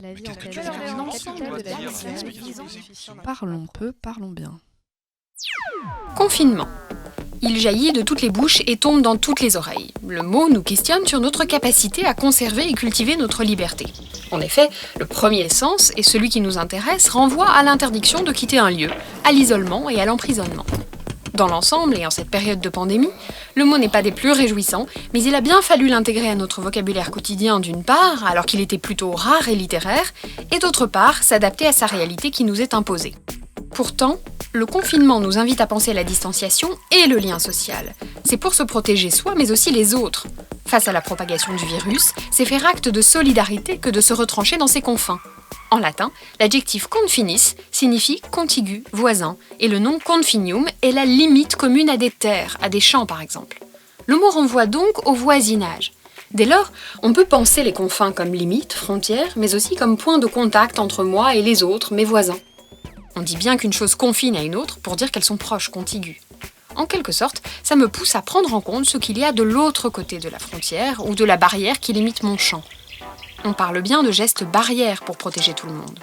la vie en qu'est-ce que pleine tu mer, fais dans l'ensemble l'ensemble de la dire, vie c'est civilisée. Parlons peu, parlons bien. Confinement. Il jaillit de toutes les bouches et tombe dans toutes les oreilles. Le mot nous questionne sur notre capacité à conserver et cultiver notre liberté. En effet, le premier sens, et celui qui nous intéresse, renvoie à l'interdiction de quitter un lieu, à l'isolement et à l'emprisonnement. Dans l'ensemble, et en cette période de pandémie, le mot n'est pas des plus réjouissants, mais il a bien fallu l'intégrer à notre vocabulaire quotidien d'une part, alors qu'il était plutôt rare et littéraire, et d'autre part, s'adapter à sa réalité qui nous est imposée. Pourtant, le confinement nous invite à penser la distanciation et le lien social. C'est pour se protéger soi, mais aussi les autres. Face à la propagation du virus, c'est faire acte de solidarité que de se retrancher dans ses confins. En latin, l'adjectif confinis signifie contigu, voisin, et le nom confinium est la limite commune à des terres, à des champs par exemple. Le mot renvoie donc au voisinage. Dès lors, on peut penser les confins comme limite, frontière, mais aussi comme point de contact entre moi et les autres, mes voisins. On dit bien qu'une chose confine à une autre pour dire qu'elles sont proches, contiguës. En quelque sorte, ça me pousse à prendre en compte ce qu'il y a de l'autre côté de la frontière ou de la barrière qui limite mon champ. On parle bien de gestes barrières pour protéger tout le monde.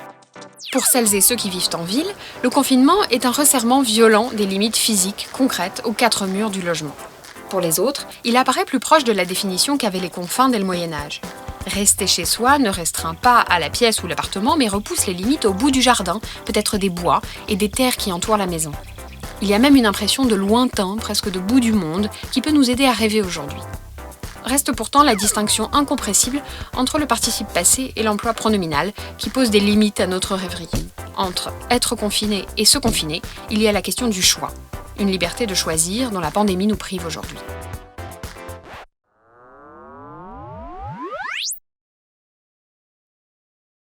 Pour celles et ceux qui vivent en ville, le confinement est un resserrement violent des limites physiques concrètes aux quatre murs du logement. Pour les autres, il apparaît plus proche de la définition qu'avaient les confins dès le Moyen-Âge. Rester chez soi ne restreint pas à la pièce ou l'appartement, mais repousse les limites au bout du jardin, peut-être des bois et des terres qui entourent la maison. Il y a même une impression de lointain, presque de bout du monde, qui peut nous aider à rêver aujourd'hui. Reste pourtant la distinction incompressible entre le participe passé et l'emploi pronominal, qui pose des limites à notre rêverie. Entre être confiné et se confiner, il y a la question du choix. Une liberté de choisir dont la pandémie nous prive aujourd'hui.